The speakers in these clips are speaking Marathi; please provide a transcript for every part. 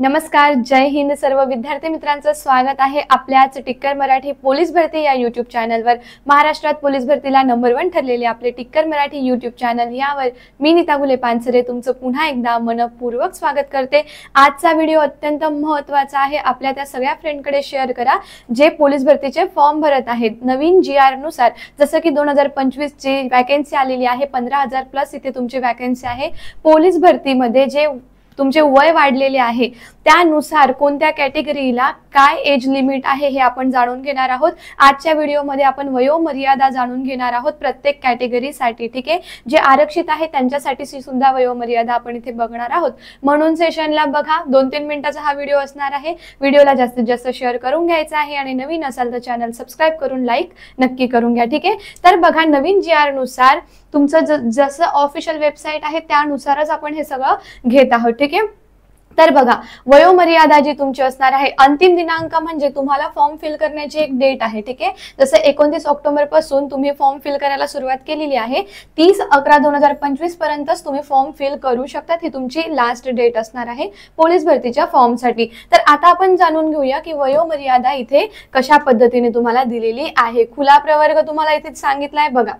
नमस्कार, जय हिंद. सर्व विद्यार्थी मित्रांचं स्वागत आहे आपल्याच टिक्कर मराठी पोलीस भरती या यूट्यूब चॅनलवर. महाराष्ट्रात पोलीस भरतीला नंबर 1 ठरलेले आपले टिक्कर मराठी यूट्यूब चॅनल यावर मी नीता गुले पानसरे तुमचं पुन्हा एकदा मनपूर्वक स्वागत करते. आजचा व्हिडिओ अत्यंत महत्त्वाचा आहे. आपल्या त्या सगळ्या फ्रेंडकडे शेअर करा जे पोलीस भरतीचे फॉर्म भरत आहेत. नवीन GR नुसार जसं की 2025 ची वॅकन्सी आलेली आहे, 15,000 प्लस इथे तुमची वॅकन्सी आहे. पोलीस भरतीमध्ये जे तुमचे वय वाढलेले आहे त्यानुसार कोणत्या कॅटेगरीला काय एज लिमिट आहे हे आपण जाणून घेणार आहोत. आजच्या व्हिडिओमध्ये आपण वयोमर्यादा जाणून घेणार आहोत प्रत्येक कॅटेगरीसाठी. ठीक आहे, जे आरक्षित आहे त्यांच्यासाठी सुद्धा वयोमर्यादा आपण इथे बघणार आहोत. म्हणून सेशनला बघा. 2-3 मिनिटाचा हा व्हिडिओ असणार आहे. व्हिडिओला जास्तीत जास्त शेअर करून घ्यायचा आहे आणि नवीन असाल तर चॅनल सबस्क्राईब करून लाईक नक्की करून घ्या. ठीक आहे, तर बघा नवीन GR नुसार तुमचं जसं ऑफिशियल वेबसाईट आहे त्यानुसारच आपण हे सगळं घेत आहोत. ठीक आहे, तर बघा वयोमर्यादा जी तुमची असणार आहे, अंतिम दिनांक म्हणजे तुम्हाला फॉर्म फिल करण्याची एक डेट आहे. ठीक आहे, जसं 29 ऑक्टोबर पासून तुम्ही फॉर्म फिल करायला सुरुवात केलेली आहे. 30/11/2025 पर्यंतच तुम्ही फॉर्म फिल करू शकतात. ही तुमची लास्ट डेट असणार आहे पोलीस भरतीच्या फॉर्मसाठी. तर आता आपण जाणून घेऊया की वयोमर्यादा इथे कशा पद्धतीने तुम्हाला दिलेली आहे. खुला प्रवर्ग तुम्हाला इथे सांगितलाय बघा.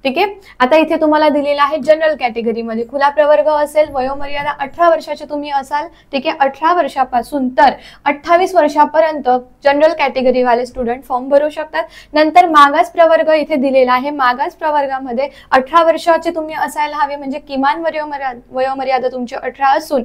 ठीक आहे, आता इथे तुम्हाला दिलेला आहे जनरल कॅटेगरीमध्ये खुला प्रवर्ग असेल, वयोमर्यादा 18 वर्षाचे तुम्ही असाल. ठीक आहे, 18 वर्षापासून तर 28 वर्षापर्यंत जनरल कॅटेगरी वाले स्टुडंट फॉर्म भरू शकतात. नंतर मागास प्रवर्ग इथे दिलेला आहे. मागास प्रवर्गामध्ये 18 वर्षाचे तुम्ही असायला हवे, म्हणजे किमान वयोमर्यादा तुमची 18 असून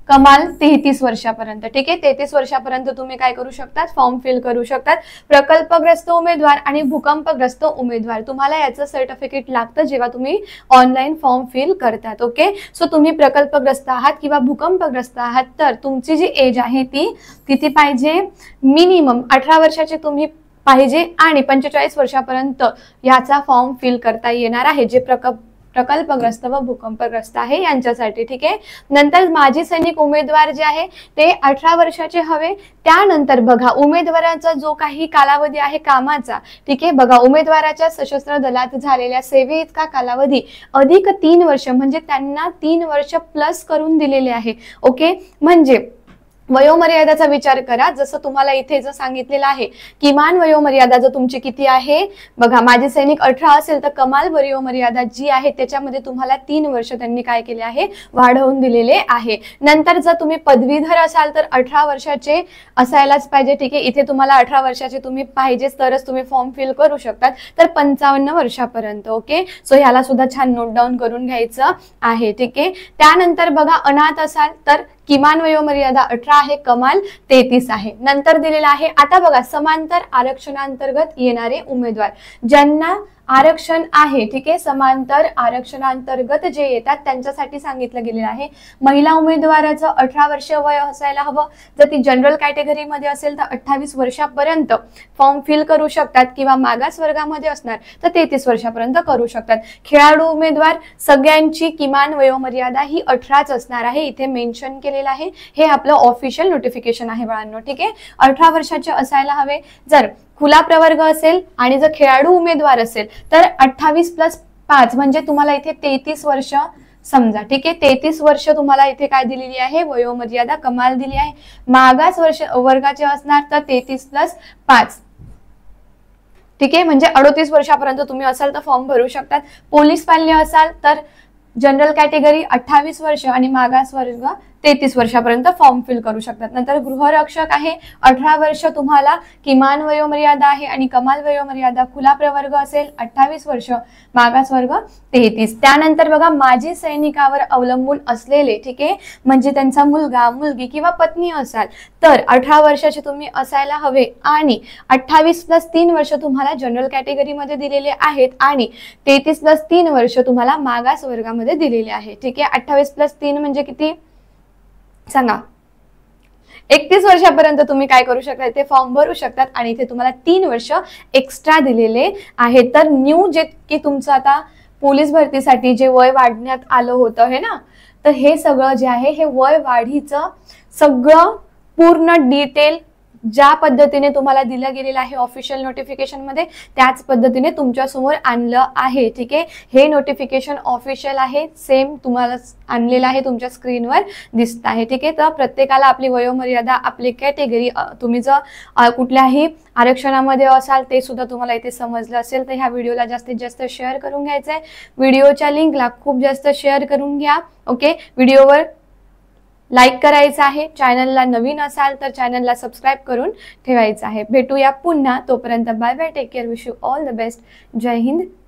कमाल 33 वर्षापर्यंत. ठीक आहे, 33 वर्षापर्यंत तुम्ही काय करू शकतात, फॉर्म फिल करू शकतात. प्रकल्पग्रस्त उमेदवार आणि भूकंपग्रस्त उमेदवार तुम्हाला याचं सर्टिफिकेट लागतं जेव्हा तुम्ही ऑनलाईन फॉर्म फिल करतात. ओके, सो तुम्ही प्रकल्पग्रस्त आहात किंवा भूकंपग्रस्त आहात तर तुमची जी एज आहे ती किती पाहिजे, मिनिमम 18 वर्षाचे तुम्ही पाहिजे आणि 45 वर्षापर्यंत याचा फॉर्म फिल करता येणार आहे जे प्रकल्पग्रस्त व भूकंपग्रस्त आहे यांच्यासाठी. ठीक आहे, नंतर माजी सैनिक उमेदवार जे आहे ते 18 वर्षाचे हवे. त्यानंतर बघा उमेदवाराचा जो काही कालावधी आहे कामाचा. ठीक आहे, बघा उमेदवाराच्या सशस्त्र दलात झालेल्या सेवेइतका कालावधी अधिक 3 वर्ष, म्हणजे त्यांना 3 वर्ष प्लस करून दिलेले आहे. ओके, म्हणजे वयोमर्यादाचा विचार करा. जसं तुम्हाला इथे जर सांगितलेलं आहे किमान वयोमर्यादा जर तुमची किती आहे बघा, माजी सैनिक 18 असेल तर कमाल वयोमर्यादा जी आहे त्याच्यामध्ये तुम्हाला 3 वर्ष त्यांनी काय केले आहे, वाढवून दिलेले आहे. नंतर जर तुम्ही पदवीधर असाल तर 18 वर्षाचे असायलाच पाहिजे. ठीक आहे, इथे तुम्हाला 18 वर्षाचे तुम्ही पाहिजेच तरच तुम्ही फॉर्म फिल करू शकतात. तर 55 वर्षापर्यंत. ओके, सो ह्याला सुद्धा छान नोट डाऊन करून घ्यायचं आहे. ठीक आहे, त्यानंतर बघा अनाथ असाल तर किमान वयोमर्यादा 18 आहे, कमाल 33 आहे. नंतर दिलेला आहे आता बघा समांतर आरक्षणांतर्गत येणारे उमेदवार ज्यांना आरक्षण आहे. ठीक आहे, समांतर आरक्षणांतर्गत जे येतात त्यांच्यासाठी सांगितलं गेलेलं आहे. महिला उमेदवाराचं 18 वर्ष वय असायला हवं. जर ती जनरल कॅटेगरीमध्ये असेल तर 28 वर्षापर्यंत फॉर्म फिल करू शकतात किंवा मागास वर्गामध्ये असणार तर 33 वर्षापर्यंत करू शकतात. खेळाडू उमेदवार सगळ्यांची किमान वयोमर्यादा ही 18च असणार आहे. इथे मेन्शन केलेलं आहे. हे आपलं ऑफिशियल नोटिफिकेशन आहे बाळांनो. ठीक आहे, 18 वर्षाचे असायला हवे. जर खुला प्रवर्ग असेल आणि जर खेळाडू उमेदवार असेल तर 28 + 5 म्हणजे तुम्हाला इथे 33 वर्ष समजा. ठीक आहे, 33 वर्ष तुम्हाला इथे काय दिलेली आहे, वयोमर्यादा कमाल दिली आहे. मागास वर्गाचे असणार तर 33 + 5. ठीक आहे, म्हणजे 38 वर्षापर्यंत तुम्ही असाल तर फॉर्म भरू शकतात. पोलीस पाल्य असाल तर जनरल कॅटेगरी 28 वर्ष आणि मागास वर्ग 33 वर्षापर्यंत फॉर्म फिल करू शकतात. नंतर गृहरक्षक आहे 18 वर्ष तुम्हाला किमान वयोमर्यादा आहे आणि कमाल वयोमर्यादा खुला प्रवर्ग असेल 28 वर्ष, मागास वर्ग 33. त्यानंतर बघा माजी सैनिकावर अवलंबून असलेले. ठीक आहे, म्हणजे त्यांचा मुलगा मुलगी किंवा पत्नी असाल तर 18 वर्षाचे तुम्ही असायला हवे आणि 28 + 3 वर्ष तुम्हाला जनरल कॅटेगरीमध्ये दिलेले आहेत आणि 33 + 3 वर्ष तुम्हाला मागास वर्गामध्ये दिलेले आहे. ठीक आहे, 28 + 3 म्हणजे किती सांगा, 31 वर्षापर्यंत तुम्ही काय करू शकता, ते फॉर्म भरू शकतात आणि इथे तुम्हाला 3 वर्ष एक्स्ट्रा दिलेले आहेत. तर न्यू जे की तुमचं आता पोलीस भरतीसाठी जे वय वाढण्यात आलं होतं हे ना, तर हे सगळं जे आहे हे वय वाढीचं सगळं पूर्ण डिटेल ज्या पद्धतीने तुम्हाला दिलं गेलेलं आहे ऑफिशियल नोटिफिकेशन मध्ये त्याच पद्धतीने तुमच्या समोर आणलं आहे. ठीक आहे, हे नोटिफिकेशन ऑफिशियल आहे, सेम तुम्हाला आणलेलं आहे, तुमच्या स्क्रीनवर दिसत आहे. ठीक आहे, तर प्रत्येकाला आपली वयोमर्यादा, आपली कॅटेगरी, तुम्ही जर कुठल्याही आरक्षणामध्ये असाल ते सुद्धा तुम्हाला इथे समजलं असेल. तर ह्या व्हिडिओला जास्तीत जास्त शेअर करून घ्यायचं आहे. व्हिडिओच्या लिंकला खूप जास्त शेअर करून घ्या. ओके, व्हिडिओवर लाईक करायचं आहे. चॅनलला नवीन असाल तर चॅनलला सबस्क्राईब करून ठेवायचं आहे. भेटूया पुन्हा, तोपर्यंत bye bye, take care, wish you all the best. जय हिंद,